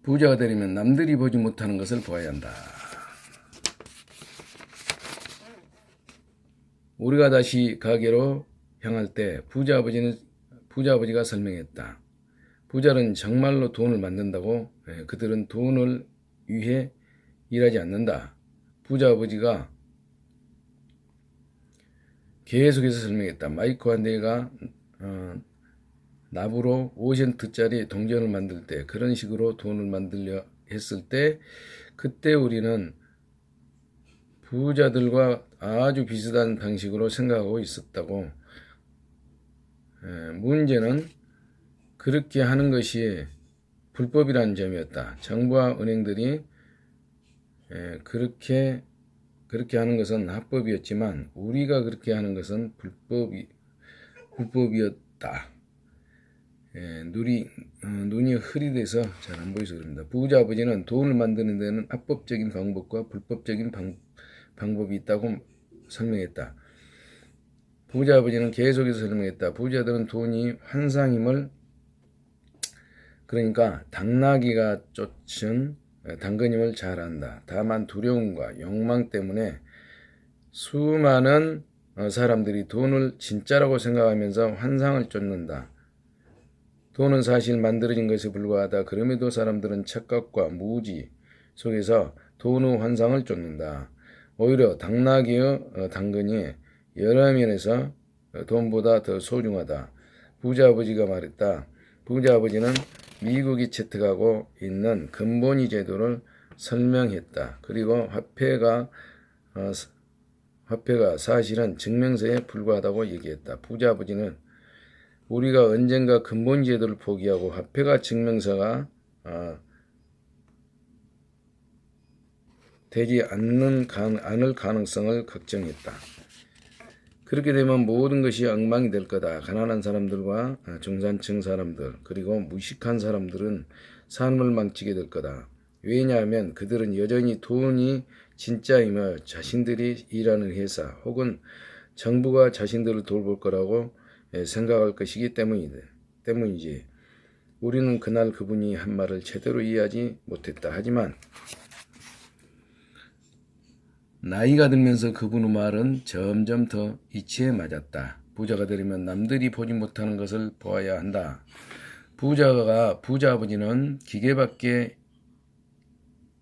부자가 되려면 남들이 보지 못하는 것을 보아야 한다. 우리가 다시 가게로 향할 때 부자 아버지가 설명했다. 부자는 정말로 돈을 만든다고. 그들은 돈을 위해 일하지 않는다. 부자 아버지가 계속해서 설명했다. 마이크 한 대가 납으로 5센트짜리 동전을 만들 때, 그런 식으로 돈을 만들려 했을 때, 그때 우리는 부자들과 아주 비슷한 방식으로 생각하고 있었다고. 문제는 그렇게 하는 것이 불법이라는 점이었다. 정부와 은행들이 그렇게 하는 것은 합법이었지만 우리가 그렇게 하는 것은 불법이었다. 눈이 흐릿해서 잘 안 보여서 그럽니다. 부자 아버지는 돈을 만드는 데는 합법적인 방법과 불법적인 방법이 있다고 설명했다. 부자 아버지는 계속해서 설명했다. 부자들은 돈이 환상임을, 그러니까 당나귀가 쫓은 당근임을 잘 안다. 다만 두려움과 욕망 때문에 수많은 사람들이 돈을 진짜라고 생각하면서 환상을 쫓는다. 돈은 사실 만들어진 것에 불과하다. 그럼에도 사람들은 착각과 무지 속에서 돈의 환상을 쫓는다. 오히려 당나귀의 당근이 여러 면에서 돈보다 더 소중하다. 부자 아버지가 말했다. 부자 아버지는 미국이 채택하고 있는 근본위 제도를 설명했다. 그리고 화폐가 사실은 증명서에 불과하다고 얘기했다. 부자 아버지는 우리가 언젠가 근본 제도를 포기하고 화폐가 증명서가 되지 않을 가능성을 걱정했다. 그렇게 되면 모든 것이 엉망이 될 거다. 가난한 사람들과 중산층 사람들, 그리고 무식한 사람들은 삶을 망치게 될 거다. 왜냐하면 그들은 여전히 돈이 진짜임을 자신들이 일하는 회사 혹은 정부가 자신들을 돌볼 거라고 생각할 것이기 때문이지. 우리는 그날 그분이 한 말을 제대로 이해하지 못했다. 하지만 나이가 들면서 그분의 말은 점점 더 이치에 맞았다. 부자가 되려면 남들이 보지 못하는 것을 보아야 한다. 부자 아버지는 기계 밖에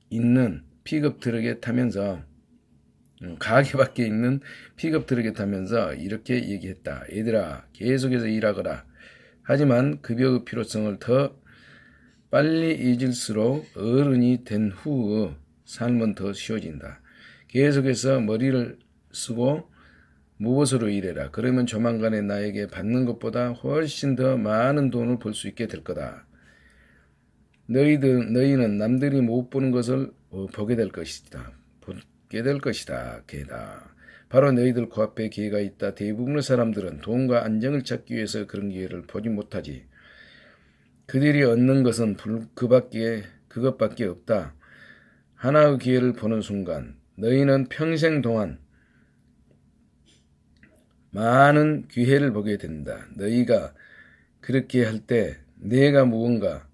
있는 픽업 트럭에 타면서 가게 밖에 있는 픽업 트럭에 타면서 이렇게 얘기했다. 얘들아, 계속해서 일하거라. 하지만 급여의 필요성을 더 빨리 잊을수록 어른이 된 후의 삶은 더 쉬워진다. 계속해서 머리를 쓰고 무엇으로 일해라. 그러면 조만간에 나에게 받는 것보다 훨씬 더 많은 돈을 벌 수 있게 될 거다. 너희는 남들이 못 보는 것을 보게 될 것이다. 게다. 바로 너희들 코앞에 기회가 있다. 대부분의 사람들은 돈과 안정을 찾기 위해서 그런 기회를 보지 못하지. 그들이 얻는 것은 그것밖에 없다. 하나의 기회를 보는 순간 너희는 평생 동안 많은 기회를 보게 된다. 너희가 그렇게 할 때 내가 무언가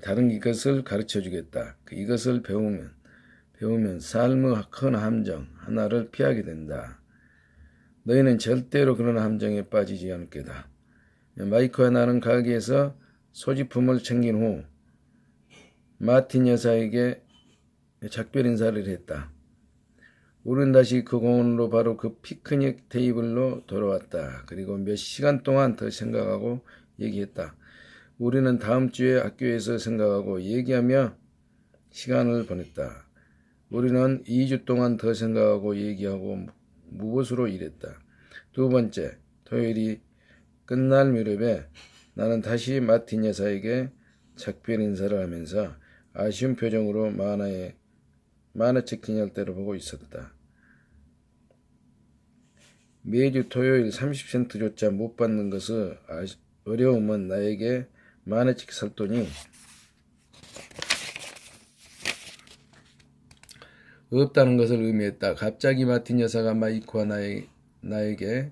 다른 이것을 가르쳐 주겠다. 이것을 배우면 삶의 큰 함정 하나를 피하게 된다. 너희는 절대로 그런 함정에 빠지지 않을 거다. 마이크와 나는 가게에서 소지품을 챙긴 후 마틴 여사에게 작별 인사를 했다. 우리는 다시 그 공원으로 바로 그 피크닉 테이블로 돌아왔다. 그리고 몇 시간 동안 더 생각하고 얘기했다. 우리는 다음 주에 학교에서 생각하고 얘기하며 시간을 보냈다. 우리는 2주 동안 더 생각하고 얘기하고 무엇으로 일했다. 두 번째, 토요일이 끝날 무렵에 나는 다시 마틴 여사에게 작별 인사를 하면서 아쉬운 표정으로 만화책 진열대를 보고 있었다. 매주 토요일 30센트조차 못 받는 것의 어려움은 나에게 만화책 살 돈이 없다는 것을 의미했다. 갑자기 마틴 여사가 마이크와 나에게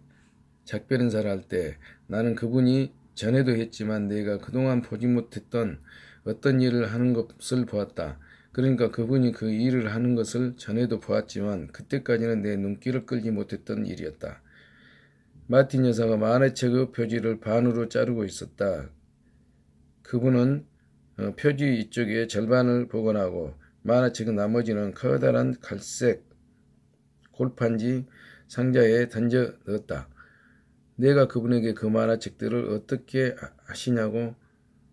작별 인사를 할 때 나는 그분이 전에도 했지만 내가 그동안 보지 못했던 어떤 일을 하는 것을 보았다. 그러니까 그분이 그 일을 하는 것을 전에도 보았지만 그때까지는 내 눈길을 끌지 못했던 일이었다. 마틴 여사가 만화책의 표지를 반으로 자르고 있었다. 그분은 표지 이쪽에 절반을 복원하고 만화책의 나머지는 커다란 갈색 골판지 상자에 던져 넣었다. 내가 그분에게 그 만화책들을 어떻게 아시냐고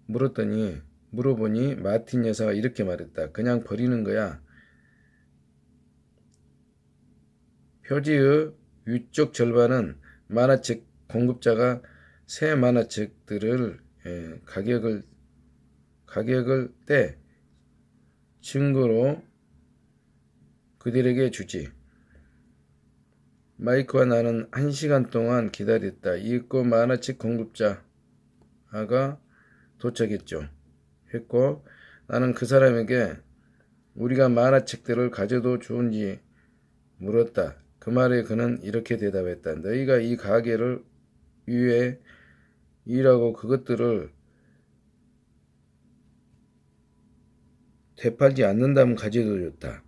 물어보니 마틴 여사가 이렇게 말했다. 그냥 버리는 거야. 표지의 위쪽 절반은 만화책 공급자가 새 만화책들을 가격을 떼 증거로 그들에게 주지. 마이크와 나는 1시간 동안 기다렸다. 이윽고 만화책 공급자가 도착했죠. 나는 그 사람에게 우리가 만화책들을 가져도 좋은지 물었다. 그 말에 그는 이렇게 대답했다. 너희가 이 가게를 위해 일하고 그것들을 되팔지 않는다면 가져도 좋다.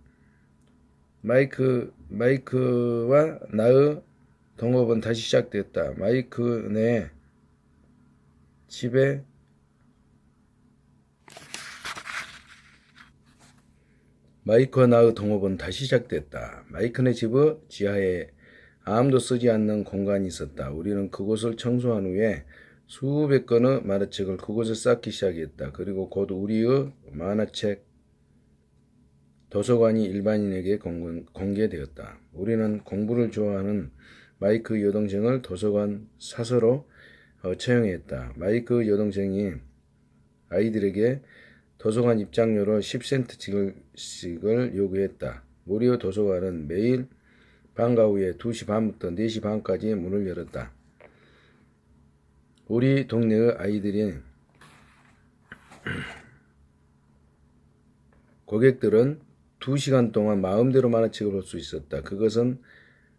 마이크와 나의 동업은 다시 시작됐다. 마이크네 집에 마이크와 나의 동업은 다시 시작됐다. 마이크네 집의 지하에 아무도 쓰지 않는 공간이 있었다. 우리는 그곳을 청소한 후에 수백 건의 만화책을 그곳에 쌓기 시작했다. 그리고 곧 우리의 만화책 도서관이 일반인에게 공개되었다. 우리는 공부를 좋아하는 마이크 여동생을 도서관 사서로 채용했다. 마이크 여동생이 아이들에게 도서관 입장료로 10센트씩을 요구했다. 우리의 도서관은 매일 방과 후에 2시 반부터 4시 반까지 문을 열었다. 우리 동네의 고객들은 2시간 동안 마음대로 만화책을 볼 수 있었다. 그것은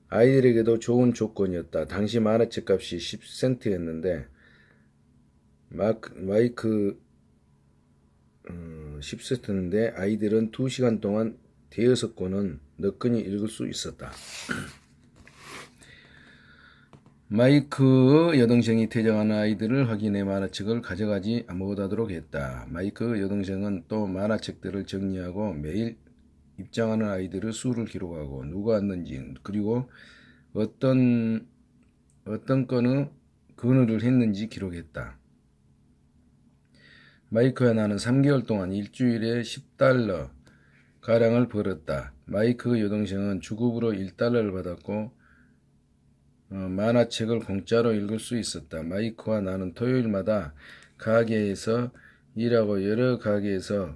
아이들에게도 좋은 조건이었다. 당시 만화책 값이 10센트였는데 마이크 10센트인데 아이들은 2시간 동안 대여섯 권은 너끈히 읽을 수 있었다. 마이크 여동생이 퇴장하는 아이들을 확인해 만화책을 가져가지 못하도록 했다. 마이크 여동생은 또 만화책들을 정리하고 매일 입장하는 아이들의 수를 기록하고 누가 왔는지 그리고 어떤 건의 근무를 했는지 기록했다. 마이크와 나는 3개월 동안 일주일에 $10 가량을 벌었다. 마이크 여동생은 주급으로 $1를 받았고 만화책을 공짜로 읽을 수 있었다. 마이크와 나는 토요일마다 가게에서 일하고 여러 가게에서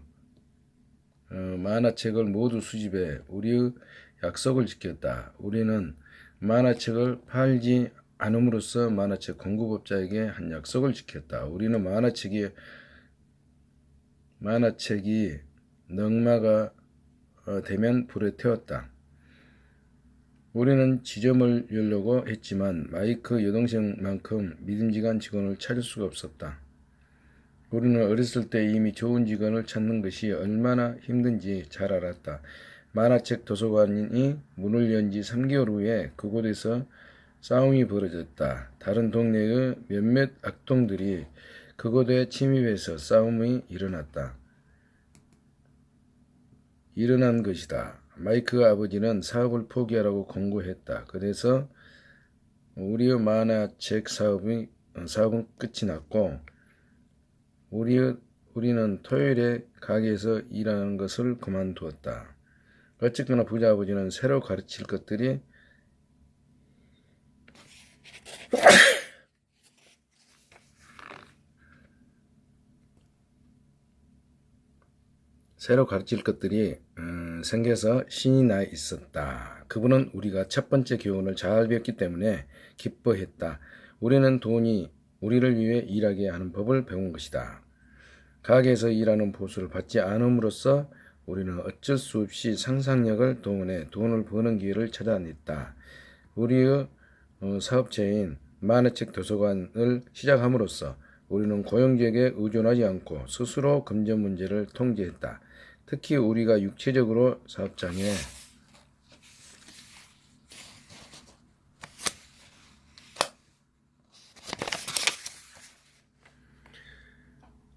만화책을 모두 수집해 우리의 약속을 지켰다. 우리는 만화책을 팔지 않음으로써 만화책 공급업자에게 한 약속을 지켰다. 우리는 만화책이 넉마가 되면 불에 태웠다. 우리는 지점을 열려고 했지만 마이크 여동생만큼 믿음직한 직원을 찾을 수가 없었다. 우리는 어렸을 때 이미 좋은 직원을 찾는 것이 얼마나 힘든지 잘 알았다. 만화책 도서관이 문을 연 지 3개월 후에 그곳에서 싸움이 벌어졌다. 다른 동네의 몇몇 악동들이 그곳에 침입해서 싸움이 일어난 것이다. 마이크 아버지는 사업을 포기하라고 권고했다. 그래서 우리의 만화책 사업은 끝이 났고 우리는 토요일에 가게에서 일하는 것을 그만두었다. 어쨌거나 부자 아버지는 새로 가르칠 것들이 생겨서 신이 나 있었다. 그분은 우리가 첫 번째 교훈을 잘 배웠기 때문에 기뻐했다. 우리는 돈이 우리를 위해 일하게 하는 법을 배운 것이다. 가게에서 일하는 보수를 받지 않음으로써 우리는 어쩔 수 없이 상상력을 동원해 돈을 버는 기회를 찾아냈다. 우리의 사업체인 만화책 도서관을 시작함으로써 우리는 고용주에게 의존하지 않고 스스로 금전 문제를 통제했다. 특히 우리가 육체적으로 사업장에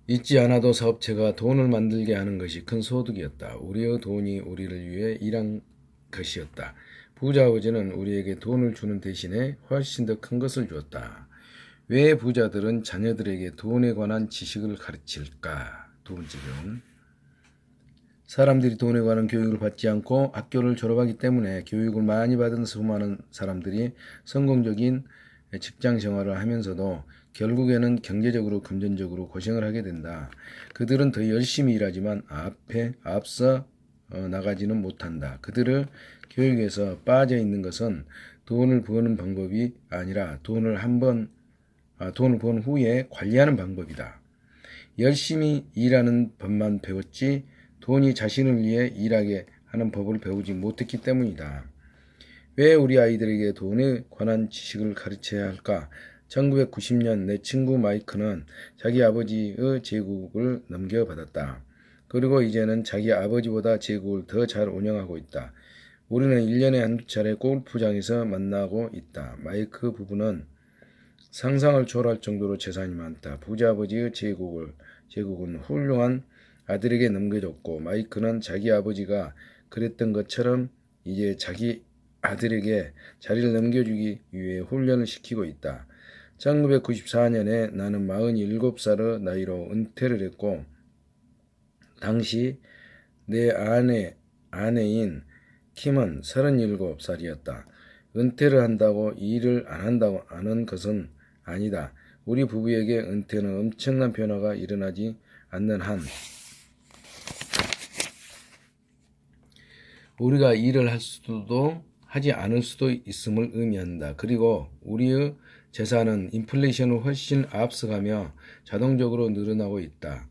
있지 않아도 사업체가 돈을 만들게 하는 것이 큰 소득이었다. 우리의 돈이 우리를 위해 일한 것이었다. 부자 아버지는 우리에게 돈을 주는 대신에 훨씬 더 큰 것을 주었다. 왜 부자들은 자녀들에게 돈에 관한 지식을 가르칠까? 두 번째는 사람들이 돈에 관한 교육을 받지 않고 학교를 졸업하기 때문에 교육을 많이 받은 수많은 사람들이 성공적인 직장 생활을 하면서도 결국에는 경제적으로 금전적으로 고생을 하게 된다. 그들은 더 열심히 일하지만 앞서 나가지는 못한다. 그들의 교육에서 빠져 있는 것은 돈을 버는 방법이 아니라 돈을 번 후에 관리하는 방법이다. 열심히 일하는 법만 배웠지 돈이 자신을 위해 일하게 하는 법을 배우지 못했기 때문이다. 왜 우리 아이들에게 돈에 관한 지식을 가르쳐야 할까? 1990년 내 친구 마이크는 자기 아버지의 제국을 넘겨받았다. 그리고 이제는 자기 아버지보다 제국을 더 잘 운영하고 있다. 우리는 1년에 한두 차례 골프장에서 만나고 있다. 마이크 부부는 상상을 초월할 정도로 재산이 많다. 부자 아버지의 제국은 훌륭한 아들에게 넘겨줬고 마이크는 자기 아버지가 그랬던 것처럼 이제 자기 아들에게 자리를 넘겨주기 위해 훈련을 시키고 있다. 1994년에 나는 47살의 나이로 은퇴를 했고 당시 내 아내인 킴은 37살이었다. 은퇴를 한다고 일을 안 하는 것은 아니다. 우리 부부에게 은퇴는 엄청난 변화가 일어나지 않는 한 우리가 일을 할 수도 하지 않을 수도 있음을 의미한다. 그리고 우리의 재산은 인플레이션을 훨씬 앞서가며 자동적으로 늘어나고 있다.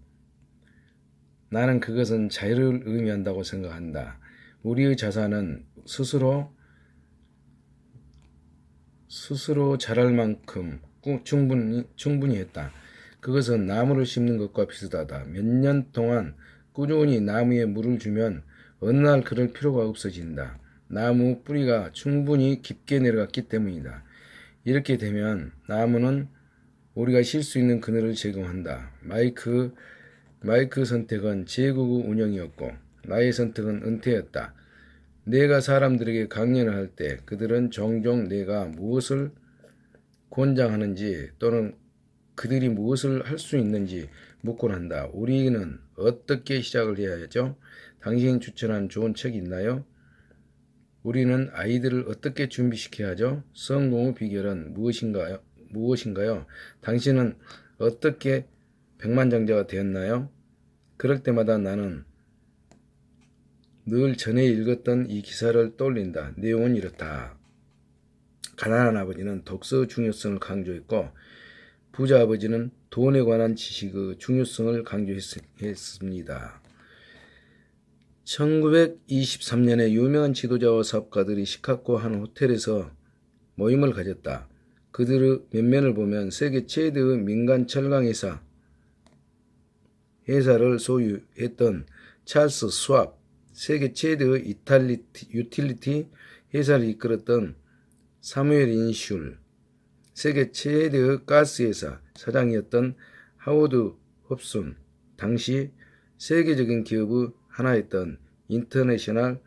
나는 그것은 자유를 의미한다고 생각한다. 우리의 자산은 스스로 자랄 만큼 충분히 했다. 그것은 나무를 심는 것과 비슷하다. 몇 년 동안 꾸준히 나무에 물을 주면 어느 날 그럴 필요가 없어진다. 나무 뿌리가 충분히 깊게 내려갔기 때문이다. 이렇게 되면 나무는 우리가 쉴 수 있는 그늘을 제공한다. 마이크 선택은 제국의 운영이었고 나의 선택은 은퇴였다. 내가 사람들에게 강연을 할 때 그들은 종종 내가 무엇을 권장하는지 또는 그들이 무엇을 할 수 있는지 묻곤 한다. 우리는 어떻게 시작을 해야 하죠? 당신이 추천한 좋은 책이 있나요? 우리는 아이들을 어떻게 준비시켜야 하죠? 성공의 비결은 무엇인가요? 당신은 어떻게 백만장자가 되었나요? 그럴 때마다 나는 늘 전에 읽었던 이 기사를 떠올린다. 내용은 이렇다. 가난한 아버지는 독서의 중요성을 강조했고 부자 아버지는 돈에 관한 지식의 중요성을 강조했습니다. 1923년에 유명한 지도자와 사업가들이 시카고 한 호텔에서 모임을 가졌다. 그들의 면면을 보면 세계 최대의 민간 철강 회사를 소유했던 찰스 스왑, 세계 최대의 유틸리티 회사를 이끌었던 사무엘 인슐, 세계 최대의 가스 회사 사장이었던 하워드 홉슨, 당시 세계적인 기업의 하나였던 인터내셔널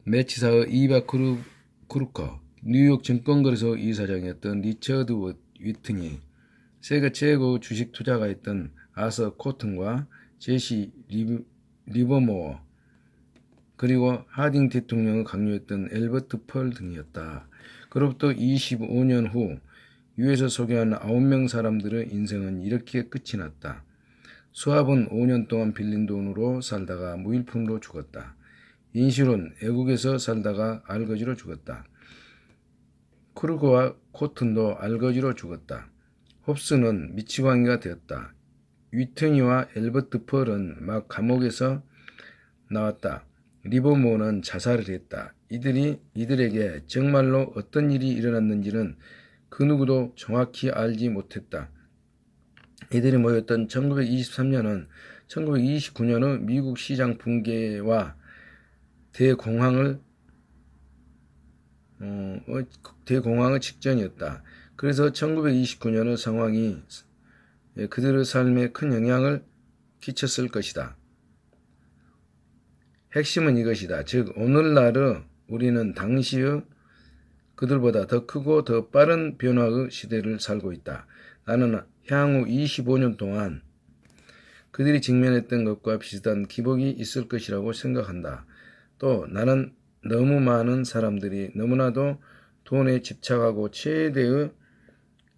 매치사의 이바 크루커, 뉴욕 증권거래소 이사장이었던 리처드 위트니, 세계 최고 주식 투자가였던 아서 코튼과 제시 리버모어, 그리고 하딩 대통령을 강요했던 엘버트 펄 등이었다. 그로부터 25년 후 위에서 소개한 9명 사람들의 인생은 이렇게 끝이 났다. 수압은 5년 동안 빌린 돈으로 살다가 무일푼으로 죽었다. 인슐은 애국에서 살다가 알거지로 죽었다. 크루거와 코튼도 알거지로 죽었다. 홉스는 미치광이가 되었다. 위트니와 엘버트 펄은 막 감옥에서 나왔다. 리버모어는 자살을 했다. 이들에게 정말로 어떤 일이 일어났는지는 그 누구도 정확히 알지 못했다. 이들이 모였던 1923년은 1929년의 미국 시장 붕괴와 대공황의 직전이었다. 그래서 1929년의 상황이 그들의 삶에 큰 영향을 끼쳤을 것이다. 핵심은 이것이다. 즉 오늘날의 우리는 당시의 그들보다 더 크고 더 빠른 변화의 시대를 살고 있다. 나는 향후 25년 동안 그들이 직면했던 것과 비슷한 기복이 있을 것이라고 생각한다. 또 나는 너무 많은 사람들이 너무나도 돈에 집착하고 최대의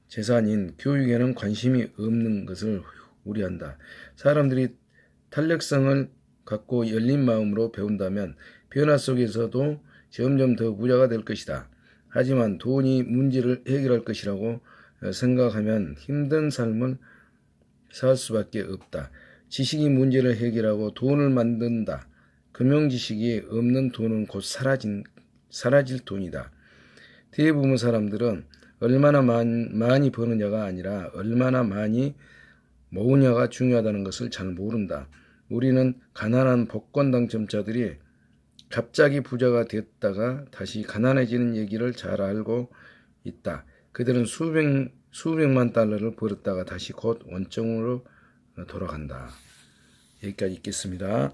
재산인 교육에는 관심이 없는 것을 우려한다. 사람들이 탄력성을 갖고 열린 마음으로 배운다면 변화 속에서도 점점 더 부자가 될 것이다. 하지만 돈이 문제를 해결할 것이라고 생각하면 힘든 삶을 살 수밖에 없다. 지식이 문제를 해결하고 돈을 만든다. 금융지식이 없는 돈은 곧 사라질 돈이다. 대부분 사람들은 얼마나 많이 버느냐가 아니라 얼마나 많이 모으냐가 중요하다는 것을 잘 모른다. 우리는 가난한 복권 당첨자들이 갑자기 부자가 됐다가 다시 가난해지는 얘기를 잘 알고 있다. 그들은 수백만 달러를 벌었다가 다시 곧 원점으로 돌아간다. 여기까지 읽겠습니다.